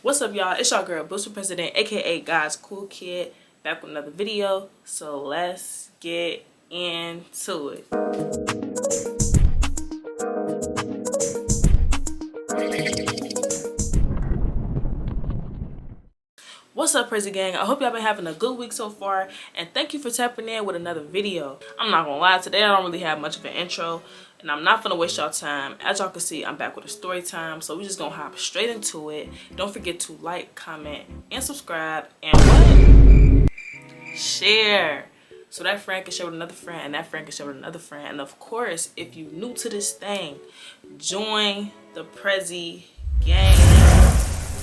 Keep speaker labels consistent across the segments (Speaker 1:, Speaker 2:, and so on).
Speaker 1: What's up, y'all? It's your girl BOOTS4PRESIDENT, aka God's cool kid, back with another video. So let's get into it. What's up, Prezi Gang? I hope y'all been having a good week so far, and thank you for tapping in with another video. I'm not gonna lie, today I don't really have much of an intro, and I'm not gonna waste y'all time. As y'all can see, I'm back with a story time, so we're just gonna hop straight into it. Don't forget to like, comment, and subscribe, and what? Share. So that friend can share with another friend, and that friend can share with another friend. And of course, if you new to this thing, join the Prezi Gang.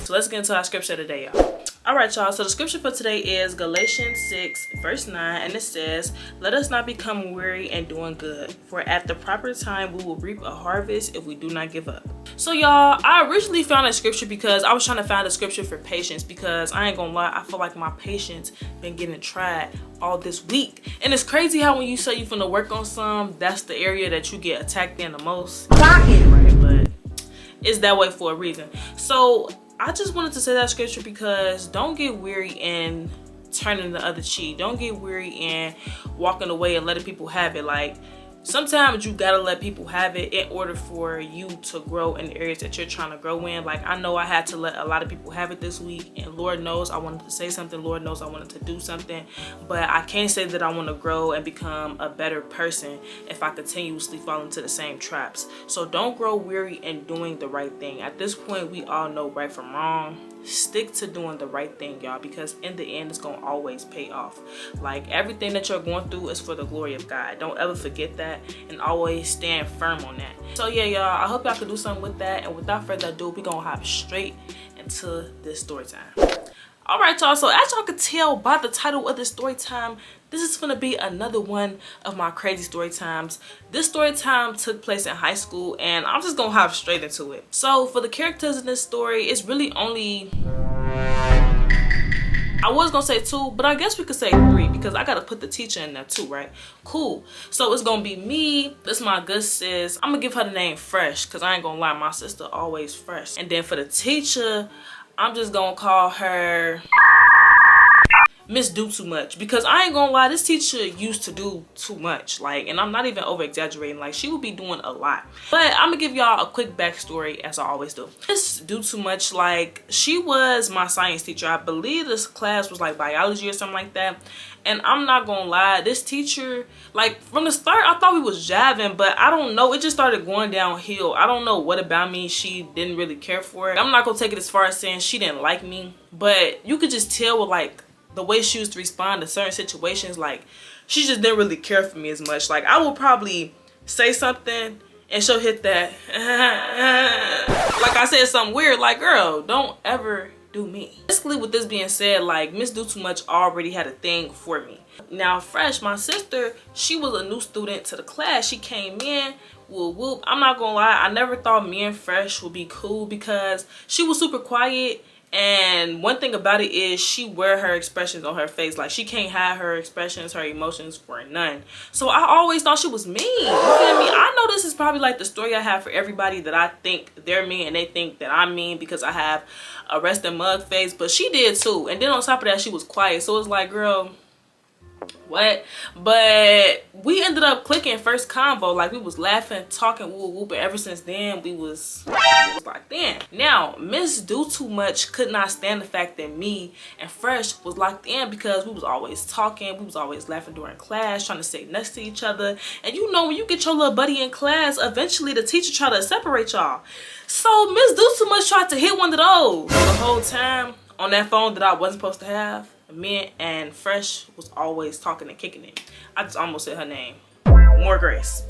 Speaker 1: So let's get into our scripture today, y'all. Alright, y'all, so the scripture for today is Galatians 6 verse 9, and it says, "Let us not become weary in doing good, for at the proper time we will reap a harvest if we do not give up." So y'all, I originally found that scripture because I was trying to find a scripture for patience, because I ain't gonna lie, I feel like my patience been getting tried all this week. And it's crazy how when you say you finna work on some, that's the area that you get attacked in the most. Right, but it's that way for a reason. So I just wanted to say that scripture because don't get weary in turning the other cheek. Don't get weary in walking away and letting people have it. Like, sometimes you gotta let people have it in order for you to grow in the areas that you're trying to grow in. Like, I know I had to let a lot of people have it this week, and Lord knows I wanted to say something. Lord knows I wanted to do something, but I can't say that I want to grow and become a better person if I continuously fall into the same traps. So don't grow weary in doing the right thing. At this point, we all know right from wrong. Stick to doing the right thing, y'all, because in the end, it's gonna always pay off. Like, everything that you're going through is for the glory of God. Don't ever forget that, and always stand firm on that. So yeah, y'all, I hope y'all can do something with that, and without further ado, we're gonna hop straight into this story time. All right, y'all, so as y'all can tell by the title of this story time, this is gonna be another one of my crazy story times. This story time took place in high school, and I'm just gonna hop straight into it. So for the characters in this story, it's really only, I was gonna say 2, but I guess we could say 3 because I gotta put the teacher in there too, right? Cool. So it's gonna be me. This is my good sis. I'm gonna give her the name Fresh because I ain't gonna lie, my sister always fresh. And then for the teacher, I'm just gonna call her Miss Do Too Much, because I ain't gonna lie, this teacher used to do too much. Like, and I'm not even over exaggerating, like, she would be doing a lot. But I'm gonna give y'all a quick backstory, as I always do. Miss Do Too Much, like, she was my science teacher. I believe this class was like biology or something like that. And I'm not gonna lie, this teacher, like, from the start I thought we was jiving, but I don't know, it just started going downhill. I don't know what about me she didn't really care for it. I'm not gonna take it as far as saying she didn't like me, but you could just tell with, like, the way she used to respond to certain situations. Like, she just didn't really care for me as much. Like, I will probably say something and she'll hit that like I said something weird. Like, girl, don't ever do me. Basically, with this being said, like, Miss Do Too Much already had a thing for me. Now Fresh, my sister, she was a new student to the class. She came in, whoop whoop. I'm not gonna lie, I never thought me and Fresh would be cool because she was super quiet. And one thing about it is she wear her expressions on her face. Like, she can't hide her expressions, her emotions for none. So I always thought she was mean. You feel me? I know this is probably like the story I have for everybody, that I think they're mean and they think that I'm mean because I have a resting mug face. But she did too. And then on top of that, she was quiet. So it's like, girl, what? But we ended up clicking first convo. Like, we was laughing, talking, whoop whoop, but ever since then we was locked in. Now Miss Do Too Much could not stand the fact that me and Fresh was locked in, because we was always talking, we was always laughing during class, trying to sit next to each other. And you know, when you get your little buddy in class, eventually the teacher try to separate y'all. So Miss Do Too Much tried to hit one of those. The whole time on that phone that I wasn't supposed to have, me and Fresh was always talking and kicking it. I just almost said her name. More Grace.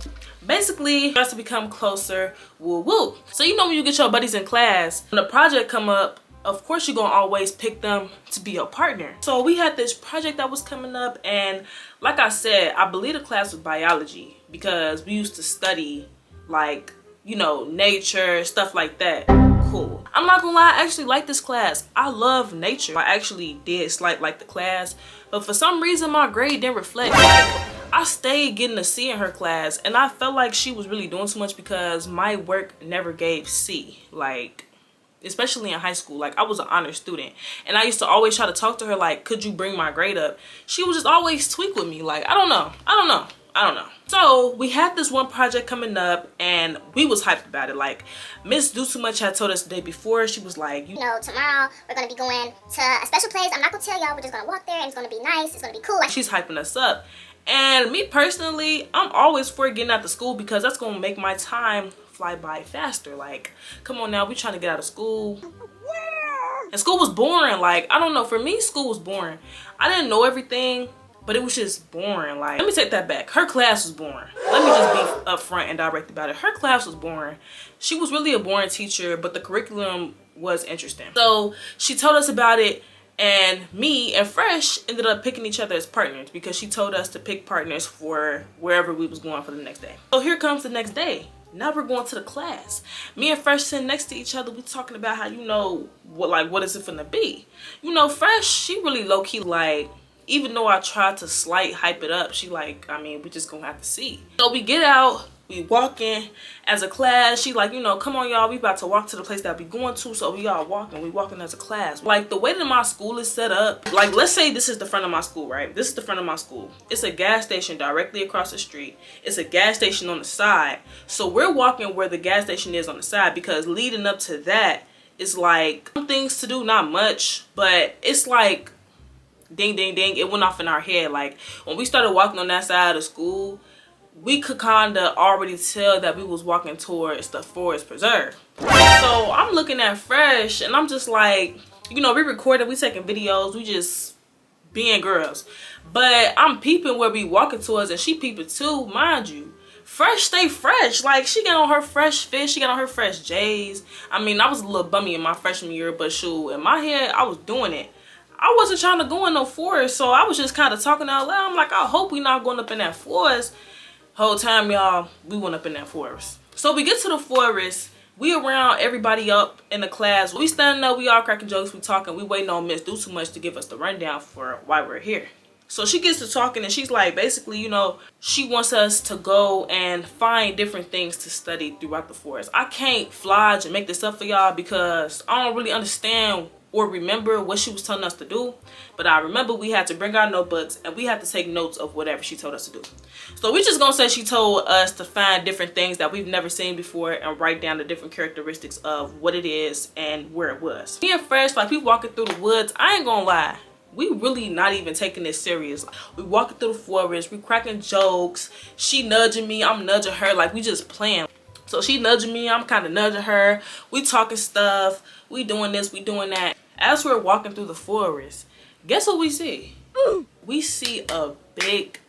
Speaker 1: Basically, us to become closer, woo woo. So you know, when you get your buddies in class, when the project come up, of course you're gonna always pick them to be your partner. So we had this project that was coming up, and like I said, I believe the class was biology, because we used to study, like, you know, nature, stuff like that. Cool. I'm not gonna lie, I actually like this class. I love nature. I actually did like the class, but for some reason my grade didn't reflect. Like, I stayed getting a C in her class, and I felt like she was really doing too much because my work never gave C. Like, especially in high school. Like, I was an honor student, and I used to always try to talk to her like, could you bring my grade up? She would just always tweak with me. Like, I don't know. So we had this one project coming up, and we was hyped about it. Like, Miss Do Too Much had told us the day before. She was like, you know, tomorrow we're gonna be going to a special place. I'm not gonna tell y'all, we're just gonna walk there and it's gonna be nice, it's gonna be cool. Like, she's hyping us up. And me personally, I'm always for getting out of school because that's gonna make my time fly by faster. Like, come on now, we trying to get out of school. And school was boring. Like, I don't know, for me, school was boring. I didn't know everything, but it was just boring. Like, let me take that back. Her class was boring. Let me just be upfront and direct about it. Her class was boring. She was really a boring teacher, but the curriculum was interesting. So she told us about it, and me and Fresh ended up picking each other as partners because she told us to pick partners for wherever we was going for the next day. So here comes the next day. Now we're going to the class. Me and Fresh sitting next to each other. We talking about how, you know, what is it finna be? You know, Fresh, she really low-key, like, even though I tried to slight hype it up, she like, I mean, we just gonna have to see. So we get out, we walk in as a class. She like, you know, come on y'all, we about to walk to the place that we going to. So we all walking, we walking as a class. Like, the way that my school is set up, like, let's say this is the front of my school, right? This is the front of my school. It's a gas station directly across the street. It's a gas station on the side. So we're walking where the gas station is on the side, because leading up to that is like some things to do, not much, but it's like ding ding ding, it went off in our head. Like, when we started walking on that side of school, we could kind of already tell that we was walking towards the forest preserve. So I'm looking at Fresh and I'm just like, you know, we recorded, we taking videos, we just being girls, but I'm peeping where we walking towards, and she peeping too, mind you. Fresh stay fresh. Like, she got on her fresh fit, she got on her fresh J's. I mean, I was a little bummy in my freshman year, but shoot, in my head I was doing it. I wasn't trying to go in no forest, so I was just kind of talking out loud. I'm like, I hope we not going up in that forest. Whole time, y'all, we went up in that forest. So we get to the forest, we around everybody up in the class. We standing up, we all cracking jokes, we talking, we waiting on Miss Do Too Much to give us the rundown for why we're here. So she gets to talking, and she's like, basically, you know, she wants us to go and find different things to study throughout the forest. I can't flodge and make this up for y'all because I don't really understand or remember what she was telling us to do, but I remember we had to bring our notebooks and we had to take notes of whatever she told us to do. So we just gonna say she told us to find different things that we've never seen before and write down the different characteristics of what it is and where it was. Me and Fresh, like, we walking through the woods. I ain't gonna lie, we really not even taking this serious. We walking through the forest, we cracking jokes, she nudging me, I'm nudging her, like, we just playing. So she nudging me, I'm kind of nudging her, we talking stuff, we doing this, we doing that. As we're walking through the forest, guess what we see? We see a big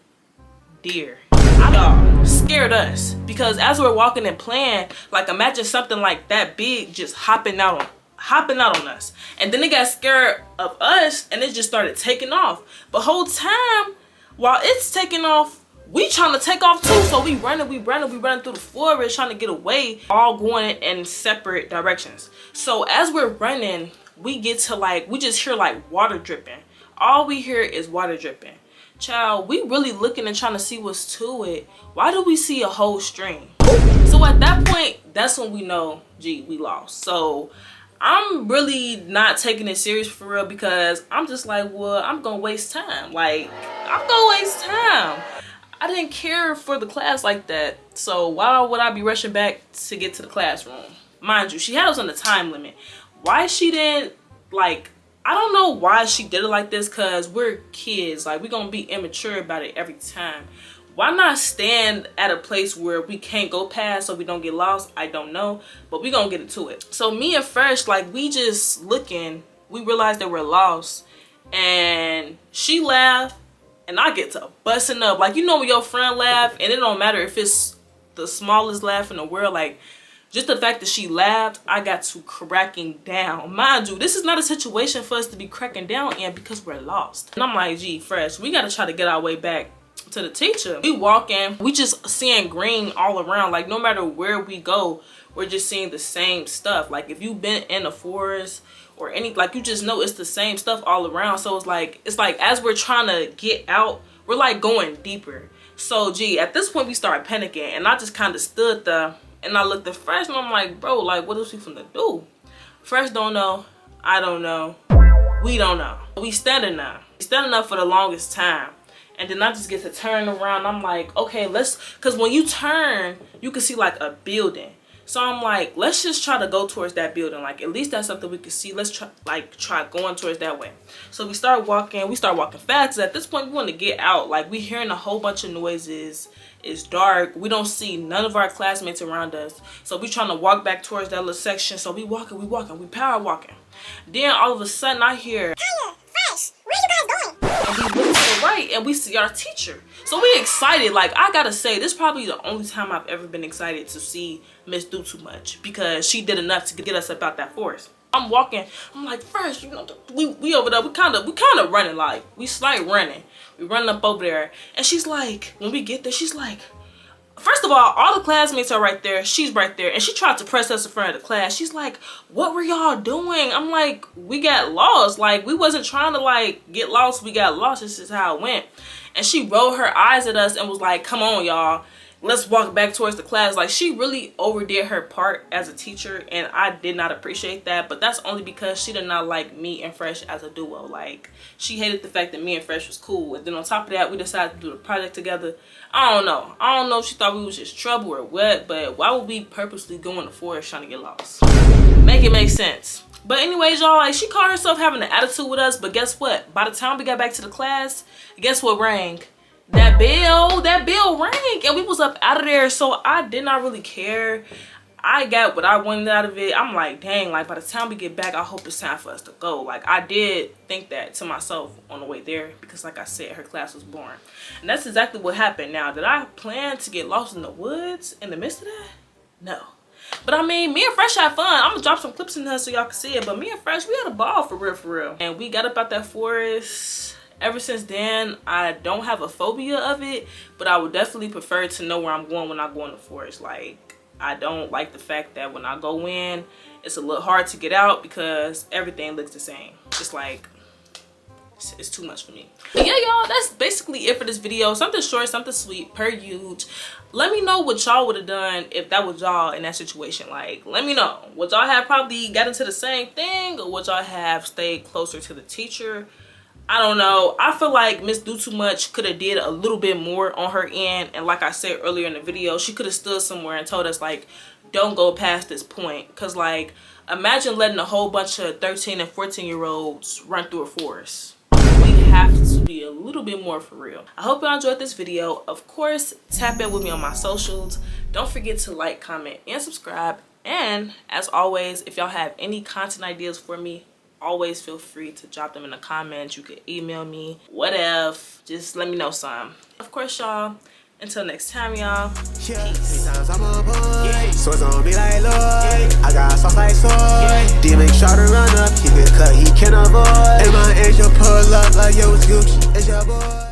Speaker 1: deer. Y'all, scared us, because as we're walking and playing, like, imagine something like that big just hopping out on us. And then it got scared of us and it just started taking off. But whole time while it's taking off, we trying to take off too. So we running through the forest trying to get away, all going in separate directions. So as we're running, we get to, like, we just hear like water dripping. All we hear is water dripping. Child, we really looking and trying to see what's to it. Why do we see a whole stream? So at that point, that's when we know, gee, we lost. So I'm really not taking it serious for real, because I'm just like, well, I'm gonna waste time. Like, I'm gonna waste time. I didn't care for the class like that. So why would I be rushing back to get to the classroom? Mind you, she had us on the time limit. Why she didn't, like, I don't know why she did it like this, because we're kids. Like, we're gonna be immature about it every time. Why not stand at a place where we can't go past so we don't get lost? I don't know, but we gonna get into it. So me and Fresh, like, we just looking, we realized that we're lost, and she laughed and I get to busting up. Like, you know when your friend laugh and it don't matter if it's the smallest laugh in the world, like, just the fact that she laughed, I got to cracking down. Mind you, this is not a situation for us to be cracking down in because we're lost. And I'm like, gee, Fresh, we gotta try to get our way back to the teacher. We walking, we just seeing green all around. Like, no matter where we go, we're just seeing the same stuff. Like, if you've been in a forest or any, like, you just know it's the same stuff all around. So it's like as we're trying to get out, we're like going deeper. So gee, at this point we started panicking, and I just kind of stood there and I looked at Fresh and I'm like, bro, like, what is we finna do? Fresh don't know. I don't know. We don't know. We standing now. We standing up for the longest time. And then I just get to turn around. I'm like, okay, because when you turn, you can see like a building. So I'm like, let's just try to go towards that building. Like, at least that's something we can see. Let's try going towards that way. So we start walking fast. At this point, we want to get out. Like, we hearing a whole bunch of noises. It's dark. We don't see none of our classmates around us. So we trying to walk back towards that little section. So we walking, we power walking. Then all of a sudden I hear,
Speaker 2: Tanya, Fresh, where you guys going?
Speaker 1: and we look to the right and we see our teacher. So we excited. Like, I gotta say, this is probably the only time I've ever been excited to see Miss Do Too Much, because she did enough to get us about that forest. I'm walking, I'm like, Fresh, you know, we over there, we kind of running, like, we slight running. We running up over there, and she's like, when we get there, she's like, first of all the classmates are right there, she's right there, and she tried to press us in front of the class. She's like, what were y'all doing? I'm like, we got lost. Like, we wasn't trying to like get lost, we got lost. This is how it went. And she rolled her eyes at us and was like, come on y'all, let's walk back towards the class. Like, she really overdid her part as a teacher, and I did not appreciate that. But that's only because she did not like me and Fresh as a duo. Like, she hated the fact that me and Fresh was cool, and then on top of that, we decided to do the project together. I don't know if she thought we was just trouble or what, but why would we purposely go in the forest trying to get lost? Make it make sense. But anyways, y'all, like, she called herself having an attitude with us, but guess what? By the time we got back to the class, guess what rang? That bell rang, and we was up out of there. So I did not really care. I got what I wanted out of it. I'm like, dang, like, by the time we get back, I hope it's time for us to go. Like, I did think that to myself on the way there, because like I said, her class was boring. And that's exactly what happened. Now, did I plan to get lost in the woods in the midst of that? No. But I mean, me and Fresh had fun. I'm gonna drop some clips in there so y'all can see it. But me and Fresh, we had a ball for real. And we got up out that forest. Ever since then, I don't have a phobia of it, but I would definitely prefer to know where I'm going when I go in the forest. Like, I don't like the fact that when I go in, it's a little hard to get out because everything looks the same. It's like, it's too much for me. But yeah, y'all, that's basically it for this video. Something short, something sweet, per huge. Let me know what y'all would have done if that was y'all in that situation. Like, let me know. Would y'all have probably got into the same thing, or would y'all have stayed closer to the teacher? I don't know. I feel like Miss Do Too Much could have did a little bit more on her end. And like I said earlier in the video, she could have stood somewhere and told us, like, don't go past this point. Because, like, imagine letting a whole bunch of 13 and 14-year-olds run through a forest. We have to be a little bit more for real. I hope y'all enjoyed this video. Of course, tap in with me on my socials. Don't forget to like, comment, and subscribe. And as always, if y'all have any content ideas for me, always feel free to drop them in the comments. You can email me, whatever. Just let me know some. Of course, y'all, until next time, y'all, peace.
Speaker 3: Swords on me like Lord. I got sauce like sword. Demon try to run up, he get cut, he can't avoid. And my angel pull up like yo, it's Gucci, it's your boy.